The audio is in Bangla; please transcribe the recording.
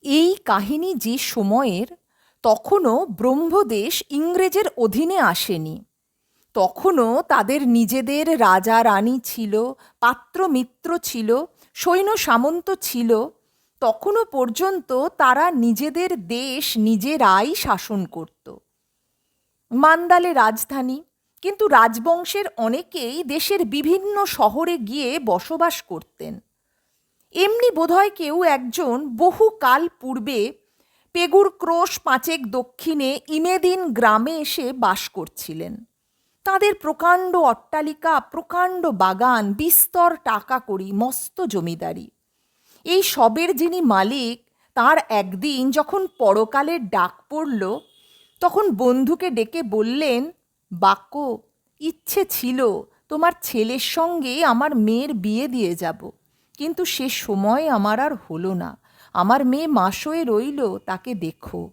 এই কাহিনী যে সময়ের, তখনও ব্রহ্মদেশ ইংরেজের অধীনে আসেনি। তখনও তাদের নিজেদের রাজা রানী ছিল, পাত্র মিত্র ছিল, সৈন্য সামন্ত ছিল। তখনও পর্যন্ত তারা নিজেদের দেশ নিজেরাই শাসন করত। মান্দালে রাজধানী, কিন্তু রাজবংশের অনেকেই দেশের বিভিন্ন শহরে গিয়ে বসবাস করতেন। এমনি বোধহয় কেউ একজন বহুকাল পূর্বে পেগুর ক্রোশ পাঁচেক দক্ষিণে ইমেদিন গ্রামে এসে বাস করছিলেন। তাদের প্রকাণ্ড অট্টালিকা, প্রকাণ্ড বাগান, বিস্তর টাকা কড়ি, মস্ত জমিদারি। এই সবের যিনি মালিক, তার একদিন যখন পরকালের ডাক পড়ল, তখন বন্ধুকে ডেকে বললেন, বাক্য, ইচ্ছে ছিল তোমার ছেলের সঙ্গে আমার মেয়ের বিয়ে দিয়ে যাব, কিন্তু সে সময় আমার আর হলো না। আমার মেয়ে মাসোয় রইল, তাকে দেখো।